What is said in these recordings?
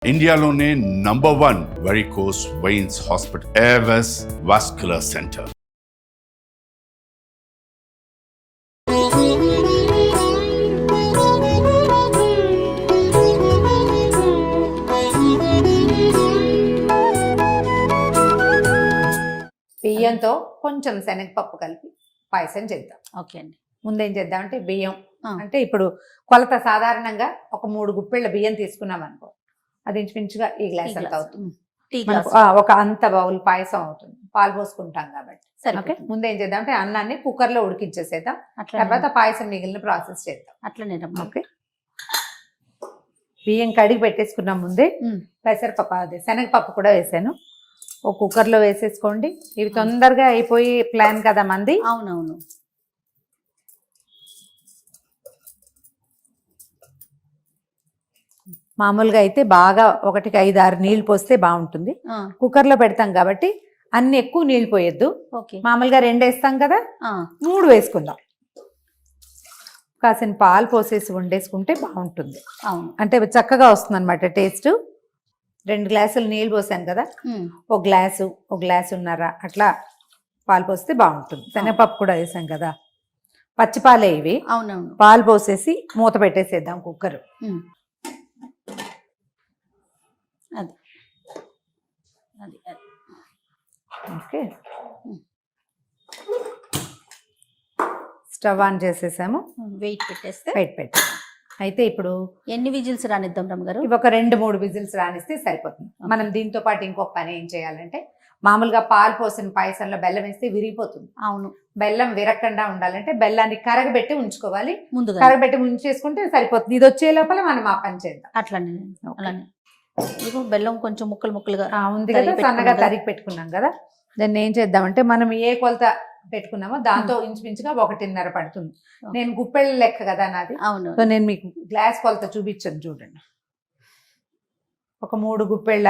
ఇండియాలోనే #1 varicose veins hospital Avis vascular centre. బియ్యంతో కొంచెం శనగపప్పు కలిపి పాయసం చేద్దాం. ఓకే అండి. ముందేం చేద్దామంటే బియ్యం అంటే ఇప్పుడు కొలత సాధారణంగా ఒక 3 గుప్పెళ్ళ బియ్యం తీసుకున్నాం అనుకో, అది ఇంచుమించుగా ఈ గ్లాస్ అంత అవుతుంది. ఒక అంత బౌల్ పాయసం అవుతుంది, పాలు పోసుకుంటాం కాబట్టి. ఓకే, ముందేం చేద్దామంటే అన్నాన్ని కుక్కర్లో ఉడికించేసేద్దాం, తర్వాత పాయసం మిగిలిన ప్రాసెస్ చేద్దాం. అట్లనే. ఓకే, బియ్యం కడిగి పెట్టేసుకున్నాం. ముందే పెసరపప్పు అదే శనగపప్పు కూడా వేసాను, ఒక కుక్కర్లో వేసేసుకోండి. ఇవి తొందరగా అయిపోయి ప్లాన్ కదా మంది. అవునవును. మామూలుగా అయితే బాగా 1కి 5-6 నీళ్లు పోస్తే బాగుంటుంది. కుక్కర్లో పెడతాం కాబట్టి అన్ని ఎక్కువ నీళ్లు పోయొద్దు. మామూలుగా 2 వేస్తాం కదా, 3 వేసుకుందాం. కాసిన పాలు పోసేసి వండేసుకుంటే బాగుంటుంది. అంటే చక్కగా వస్తుంది అనమాట టేస్ట్. 2 గ్లాసులు నీళ్ళు పోసాను కదా, ఒక గ్లాసున్నర అట్లా పాలు పోస్తే బాగుంటుంది. శనగపప్పు కూడా వేసాం కదా, పచ్చిపాలే ఇవి. అవునవును. పాలు పోసేసి మూత పెట్టేసేద్దాం కుక్కర్. అది అది ఓకే, స్టవ్ ఆన్ చేసేసాము, వెయిట్ పెట్టేస్తే పెట్టాము. అయితే ఇప్పుడు ఎన్ని విజిల్స్ రానిద్దాం రమ్మగారు? ఇవి ఒక 2-3 విజిల్స్ రానిస్తే సరిపోతుంది. మనం దీంతో పాటు ఇంకొక పని ఏం చేయాలంటే, మామూలుగా పాలు పోసిన పాయసంలో బెల్లం వేస్తే విరిగిపోతుంది. అవును, బెల్లం విరగకుండా ఉండాలంటే బెల్లాన్ని కరగబెట్టి ఉంచుకోవాలి. ముందుగా కరగబెట్టి ఉంచేసుకుంటే సరిపోతుంది. ఇది వచ్చే లోపల మనం ఆ పని చేద్దాం. అట్లనే అలానే. బెల్లం కొంచెం ముక్కలుగా ఉంది కదా, సన్నగా తరిగి పెట్టుకున్నాం కదా. దాన్ని ఏం చేద్దామంటే, మనం ఏ కొలత పెట్టుకున్నామో దాంతో ఇంచుమించుగా 1.5 పడుతుంది. నేను గుప్పెళ్ళ లెక్క కదా నాది. అవును. సో నేను మీకు గ్లాస్ కొలత చూపించాను చూడండి. ఒక 3 గుప్పెళ్ళ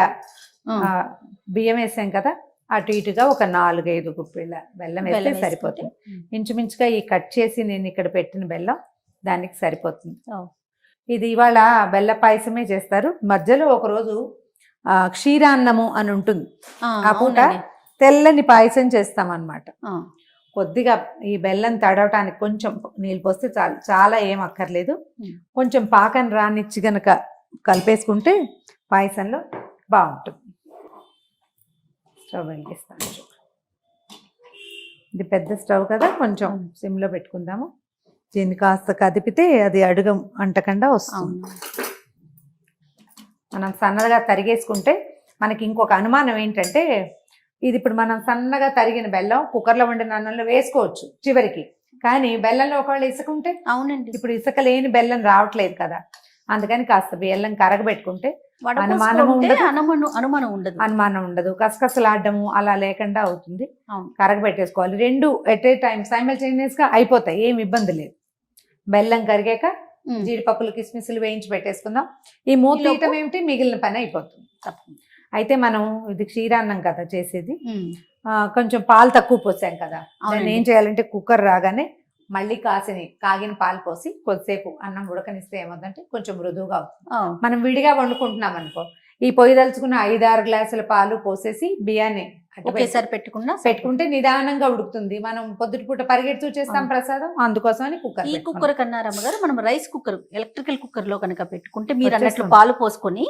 బియ్యం వేసాం కదా, అటు ఇటుగా ఒక 4-5 గుప్పెళ్ళ బెల్లం వేస్తే సరిపోతుంది. ఇంచుమించుగా ఈ కట్ చేసి నేను ఇక్కడ పెట్టిన బెల్లం దానికి సరిపోతుంది. ఇది ఇవాళ బెల్ల పాయసమే చేస్తారు. మధ్యలో ఒకరోజు క్షీరాన్నము అని ఉంటుంది, ఆ పూట తెల్లని పాయసం చేస్తామన్నమాట. కొద్దిగా ఈ బెల్లం తడవటానికి కొంచెం నీళ్ళు పోస్తే చాలు, చాలా ఏం అక్కర్లేదు. కొంచెం పాకం రానిచ్చి గనక కలిపేసుకుంటే పాయసంలో బాగుంటుంది. స్టవ్ వెలిగిస్తాను. ఇది పెద్ద స్టవ్ కదా, కొంచెం సిమ్లో పెట్టుకుందాము. దీన్ని కాస్త కదిపితే అది అడుగు అంటకుండా వస్తుంది. మనం సన్నగా తరిగేసుకుంటే మనకి ఇంకొక అనుమానం ఏంటంటే, ఇది ఇప్పుడు మనం సన్నగా తరిగిన బెల్లం కుక్కర్లో వండిన అన్నంలో వేసుకోవచ్చు చివరికి, కానీ బెల్లంలో ఒకవేళ ఇసుక ఉంటే. అవునండి, ఇప్పుడు ఇసుక లేని బెల్లం రావట్లేదు కదా, అందుకని కాస్త బెల్లం కరగబెట్టుకుంటే అనుమానం ఉండదు. కసకసలాడము అలా లేకుండా అవుతుంది. కరగబెట్టేసుకోవాలి. 2 ఎట్ ఏ టైం సైమల్టేనియస్ గా అయిపోతాయి, ఏమి ఇబ్బంది లేదు. బెల్లం కరిగాక జీడిపప్పులు కిస్మిస్లు వేయించి పెట్టేసుకుందాం. ఈ మూత తీయటం ఏమిటి, మిగిలిన పని అయిపోతుంది. అయితే మనం ఇది క్షీరాన్నం కదా చేసేది, కొంచెం పాలు తక్కువ పోసాం కదా, దాన్ని ఏం చేయాలంటే కుక్కర్ రాగానే మళ్ళీ కాగిన పాలు పోసి కొద్దిసేపు అన్నం ఉడకనిస్తే ఏమవుతుందంటే కొంచెం మృదువుగా అవుతుంది. మనం విడిగా వండుకుంటున్నాం అనుకో, ఈ పొయ్యి దలుచుకున్న 5-6 గ్లాసుల పాలు పోసేసి బియ్యాన్ని ఒకేసారి పెట్టుకుంటే నిదానంగా ఉడుకుతుంది. మనం పొద్దుటిపూట పరిగెడుతూ చేస్తాం ప్రసాదం, అందుకోసమని ఈ కుక్కర్ కన్నా రమ్మగారు మనం రైస్ కుక్కర్, ఎలక్ట్రికల్ కుక్కర్ లో కనుక పెట్టుకుంటే మీరు అన్నట్లు పాలు పోసుకొని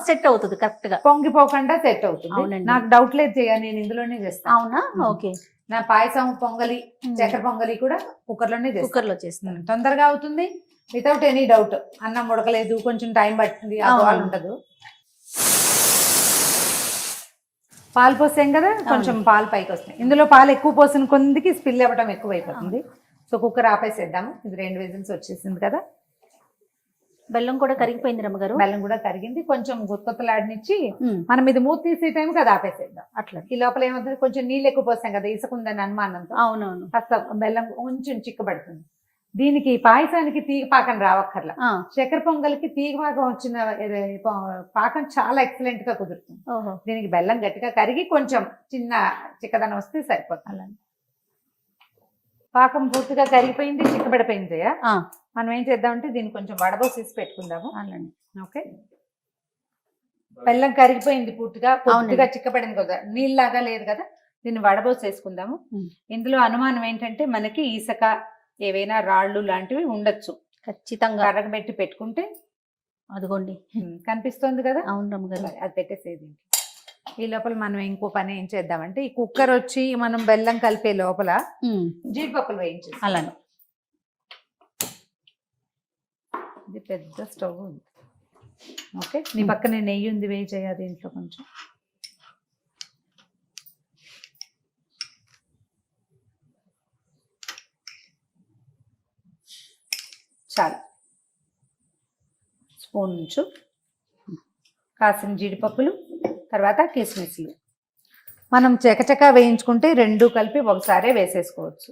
సెట్ అవుతుంది, కరెక్ట్ గా పొంగిపోకుండా సెట్ అవుతుంది. నాకు డౌట్ లేదు, నేను ఇందులోనే చేస్తాను. అవునా? ఓకే. నా పాయసం, పొంగలి, చక్కెర పొంగలి కూడా కుక్కర్లో చేస్తాను. తొందరగా అవుతుంది, వితౌట్ ఎనీ డౌట్. అన్నం ఉడకలేదు, కొంచెం టైం పడుతుంది, వాళ్ళు ఉండదు. పాలు పోసాం కదా, కొంచెం పాలు పైకి వస్తాయి. ఇందులో పాలు ఎక్కువ పోసిన కొందికి స్పిల్ అవ్వటం ఎక్కువ అయిపోతుంది. సో కుక్కర్ ఆపేసేద్దాము. ఇది 2 విజిల్స్ వచ్చేసింది కదా. బెల్లం కూడా కరిగిపోయింది రమ్మగారు. బెల్లం కూడా కరిగింది, కొంచెం గుత్తలాడినిచ్చి మనం ఇది మూత తీసే టైం కదా ఆపేసేద్దాం. అట్లా ఈ లోపల ఏమవుతుంది, కొంచెం నీళ్ళు ఎక్కువ పోసాం కదా ఇసుకుందని అనుమానంతో. అవునవును, కాస్త బెల్లం కొంచెం చిక్కబడుతుంది. దీనికి పాయసానికి తీగ పాకం రావక్కర్లా. చక్కెర పొంగలికి తీగ పాకం వచ్చిన పాకం చాలా ఎక్సలెంట్ గా కుదురుతుంది. దీనికి బెల్లం గట్టిగా కరిగి కొంచెం చిన్న చిక్కదనం వస్తే సరిపోతుంది. పాకం పూర్తిగా కరిగిపోయింది, చిక్కబడిపోయింది. మనం ఏం చేద్దామంటే దీన్ని కొంచెం వడబోసేసి పెట్టుకుందాము. ఓకే, బెల్లం కరిగిపోయింది పూర్తిగా, కొద్దిగా అవునండి. చిక్కపడింది కదా, నీళ్ళలాగా లేదు కదా, దీన్ని వడబోసేసుకుందాము. ఉమ్. ఇందులో అనుమానం ఏంటంటే మనకి ఇసుక ఏవైనా రాళ్ళు లాంటివి ఉండొచ్చు, ఖచ్చితంగా కరగబెట్టి పెట్టుకుంటే అదిగోండి. కనిపిస్తుంది కదా. అవును రమ్మగారు. సరే, అది పెట్టేసేది. ఈ లోపల మనం ఇంకో పని ఏం చేద్దామంటే, ఈ కుక్కర్ వచ్చి మనం బెల్లం కలిపే లోపల జీడిపప్పులు వేయించేసి, అలానే ఇది పెద్ద స్టవ్ ఉంది. ఓకే, నీ పక్కనే నెయ్యి ఉంది, వేయి చేయాలి దీంట్లో కొంచెం. చాలు, స్పూన్ ఉంచు. కాసిన జీడిపప్పులు, తర్వాత కిస్మిస్లు మనం చకచకా వేయించుకుంటే రెండు కలిపి ఒకసారే వేసేసుకోవచ్చు.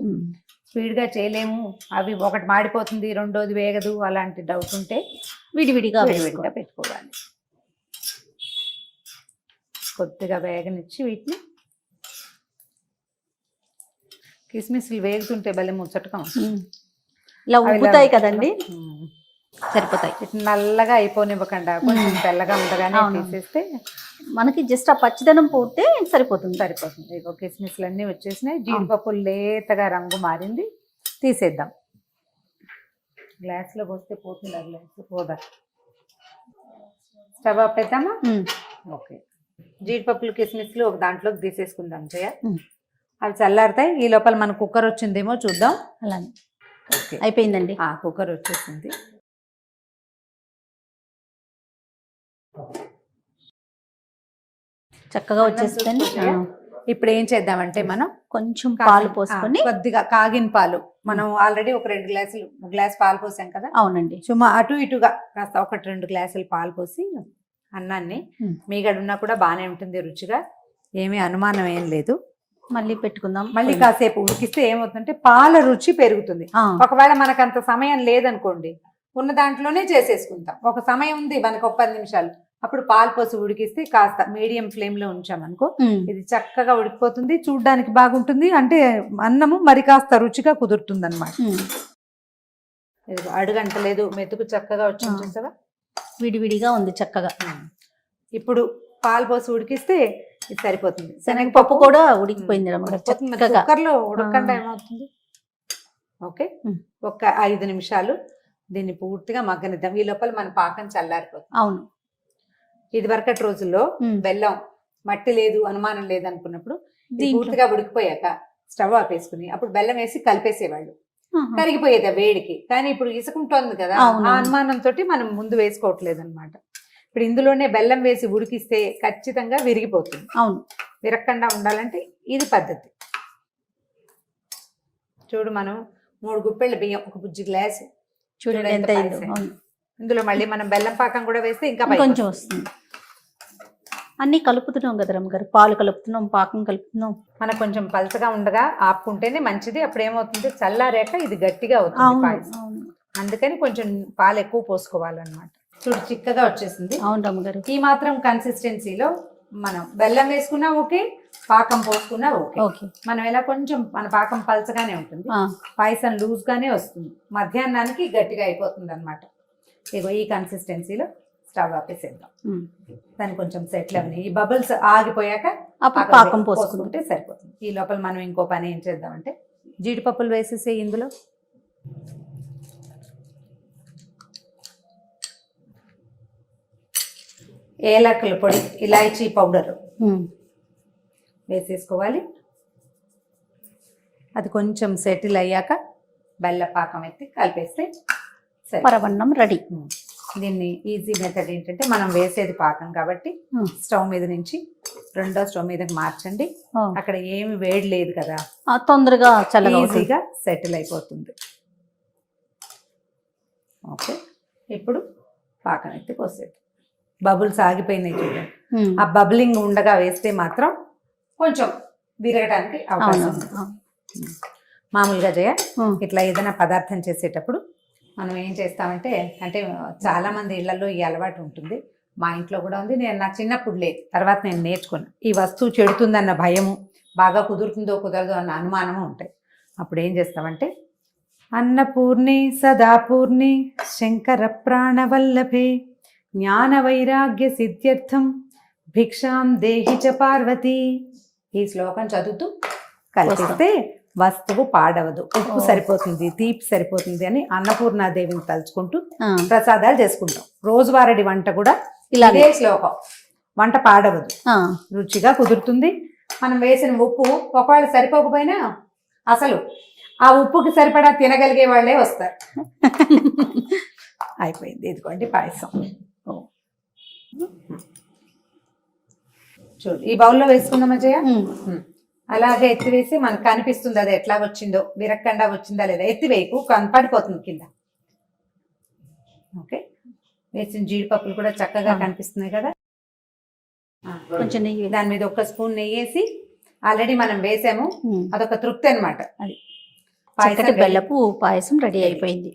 స్పీడ్గా చేయలేము, అవి ఒకటి మాడిపోతుంది రెండోది వేగదు అలాంటి డౌట్ ఉంటే విడివిడిగా విడివిడిగా పెట్టుకోవాలి. కొద్దిగా వేగనిచ్చి వీటిని, కిస్మిస్లు వేగుతుంటే భలే ముచ్చటగా ఉంటుంది. ఇలా ఉబ్బుతాయి కదండి, ఉమ్. సరిపోతాయి. ఇట్లా నల్లగా అయిపోనివ్వకుండా కొంచెం తెల్లగా ఉండగానే తీసేస్తే మనకి జస్ట్ ఆ పచ్చిదనం పోతే సరిపోతుంది. సరిపోతుంది. ఇగో కిస్మిస్లు అన్నీ వచ్చేసినాయి, జీడిపప్పులు లేతగా రంగు మారింది, తీసేద్దాం. గ్లాస్లో పోస్తే పోతుంది, ఆ గ్లాస్ పోదా. స్టవ్ ఆపేద్దామా? ఓకే, జీడిపప్పులు కిస్మిస్లు ఒక దాంట్లోకి తీసేసుకుందాం జయ. అవి చల్లారుతాయి. ఈ లోపల మన కుక్కర్ వచ్చిందేమో చూద్దాం. అలానే ఓకే, అయిపోయిందండి. కుక్కర్ వచ్చేసింది. చక్కగా వచ్చేస్తుంది. ఇప్పుడు ఏం చేద్దామంటే మనం కొంచెం పాలు పోసుకొని, కొద్దిగా కాగిన పాలు, మనం ఆల్రెడీ ఒక 2 గ్లాసులు, గ్లాస్ పాలు పోసాం కదా. అవునండి. సుమా అటు ఇటుగా కాస్త 1-2 గ్లాసులు పాలు పోసి అన్నాన్ని, మీగడున్నా కూడా బాగానే ఉంటుంది రుచిగా, ఏమీ అనుమానం ఏం లేదు. మళ్ళీ పెట్టుకుందాం. మళ్ళీ కాసేపు ఉడికిస్తే ఏమవుతుందంటే పాల రుచి పెరుగుతుంది. ఒకవేళ మనకు అంత సమయం లేదనుకోండి, ఉన్న దాంట్లోనే చేసేసుకుంటాం. ఒక సమయం ఉంది మనకు, ఒక 10 నిమిషాలు, అప్పుడు పాలు పోసి ఉడికిస్తే కాస్త మీడియం ఫ్లేమ్ లో ఉంచామనుకో, ఇది చక్కగా ఉడికిపోతుంది, చూడ్డానికి బాగుంటుంది, అంటే అన్నము మరి కాస్త రుచిగా కుదురుతుంది అనమాట. అడుగంటలేదు, మెతుకు చక్కగా వచ్చింది చూసావా, విడివిడిగా ఉంది చక్కగా. ఇప్పుడు పాలు పోసి ఉడికిస్తే ఇది సరిపోతుంది. శనగపప్పు కూడా ఉడికిపోయింది. కుక్కర్ లో ఉడకకుండా ఏమవుతుంది. ఓకే, ఒక 5 నిమిషాలు దీన్ని పూర్తిగా మగ్గనిద్దాం. ఈ లోపల మన పాకం చల్లారిపోతుంది. అవును, ఇది వరకటి రోజుల్లో బెల్లం మట్టి లేదు, అనుమానం లేదు అనుకున్నప్పుడు పూర్తిగా ఉడికిపోయాక స్టవ్ ఆపేసుకుని అప్పుడు బెల్లం వేసి కలిపేసేవాళ్ళు, కరిగిపోయేది ఆ వేడికి. కానీ ఇప్పుడు ఇసుకుంటోంది కదా, ఆ అనుమానంతో మనం ముందు వేసుకోవట్లేదు అనమాట. ఇప్పుడు ఇందులోనే బెల్లం వేసి ఉడికిస్తే ఖచ్చితంగా విరిగిపోతుంది. అవును, విరగకుండా ఉండాలంటే ఇది పద్ధతి. చూడు, మనం 3 గుప్పెళ్ళ బియ్యం, ఒక బుజ్జి గ్లాసు, చూడండి ఎంత అయిందో. ఇందులో మళ్ళీ మనం బెల్లం పాకం కూడా వేస్తే ఇంకా కొంచెం వస్తుంది. అన్ని కలుపుతున్నాం కదా రమ్మగారు, పాలు కలుపుతున్నాం, పాకం కలుపుతున్నాం. మనకు కొంచెం పలచగా ఉండగా ఆపుకుంటేనే మంచిది. అప్పుడు ఏమవుతుంది, చల్లారాక ఇది గట్టిగా అవుతుంది పాయసం. అందుకని కొంచెం పాలు ఎక్కువ పోసుకోవాలన్నమాట. చూడు, చిక్కగా వచ్చేసింది. అవును రమ్మగారు. ఈ మాత్రం కన్సిస్టెన్సీలో మనం బెల్లం వేసుకున్నా ఓకే, పాకం పోసుకున్నా ఓకే. మనం ఎలా కొంచెం మన పాకం పలచగానే ఉంటుంది, పాయసం లూజ్ గానే వస్తుంది, మధ్యాహ్నానికి గట్టిగా అయిపోతుంది అనమాట. ఇగో ఈ కన్సిస్టెన్సీలో స్టవ్ ఆపేసేద్దాం. దాన్ని కొంచెం సెటిల్ అవని, ఈ బబుల్స్ ఆగిపోయాక పాకం పోసుకుంటే సరిపోతుంది. ఈ లోపల మనం ఇంకో పని ఏం చేద్దామంటే, జీడిపప్పులు వేసేసి ఇందులో ఏలకుల పొడి, ఇలాచీ పౌడర్ వేసేసుకోవాలి. అది కొంచెం సెటిల్ అయ్యాక బెల్ల పాకం ఎత్తి కలిపేస్తే పరవన్నం రెడీ. దీన్ని ఈజీ మెథడ్ ఏంటంటే, మనం వేసేది పాకం కాబట్టి స్టవ్ మీద నుంచి రెండో స్టవ్ మీదకి మార్చండి. అక్కడ ఏమి వేడి లేదు కదా, తొందరగా ఈజీగా సెటిల్ అయిపోతుంది. ఓకే, ఇప్పుడు పాకం ఎత్తి పోసేది. బబుల్స్ ఆగిపోయినాయి చూడండి, ఆ బబులింగ్ ఉండగా వేస్తే మాత్రం కొంచెం విరగడానికి అవకాశం ఉంది. మామూలుగా జయ, ఇట్లా ఏదైనా పదార్థం చేసేటప్పుడు మనం ఏం చేస్తామంటే, అంటే చాలా మంది ఇళ్లలో ఈ అలవాటు ఉంటుంది, మా ఇంట్లో కూడా ఉంది, నేను నా చిన్నప్పుడు లేదు, తర్వాత నేను నేర్చుకున్నా. ఈ వస్తువు చెడుతుందన్న భయము, బాగా కుదురుతుందో కుదరదో అన్న అనుమానము ఉంటాయి. అప్పుడు ఏం చేస్తామంటే, అన్నపూర్ణి సదాపూర్ణి శంకర ప్రాణవల్లభే జ్ఞాన వైరాగ్య సిద్ధ్యర్థం భిక్షాం దేహి చ పార్వతి. ఈ శ్లోకం చదువుతూ కలిపిస్తే వస్తువు పాడవదు, ఉప్పు సరిపోతుంది, తీపి సరిపోతుంది అని అన్నపూర్ణాదేవిని తలుచుకుంటూ ప్రసాదాలు చేసుకుంటాం. రోజువారీ వంట కూడా ఇదే శ్లోకం. వంట పాడవదు, రుచిగా కుదురుతుంది. మనం వేసిన ఉప్పు ఒకవేళ సరిపోకపోయినా అసలు ఆ ఉప్పుకి సరిపడా తినగలిగే వాళ్ళే వస్తారు. అయిపోయింది. ఇదిగోండి పాయసం. చూడు, ఈ బౌల్లో వేసుకుందాం అజయ. అలాగే ఎత్తివేసి మనకు కనిపిస్తుంది అది ఎట్లా వచ్చిందో, విరక్కండా వచ్చిందా లేదా. ఎత్తివేయకు, పడిపోతుంది కింద. ఓకే, వేసిన జీడిపప్పులు కూడా చక్కగా కనిపిస్తున్నాయి కదా. కొంచెం నెయ్యి, దాని మీద ఒక స్పూన్ నెయ్యి వేసి ఆల్రెడీ మనం వేసాము. అదొక తృప్తి అనమాట. అది బెల్లపు పాయసం రెడీ అయిపోయింది.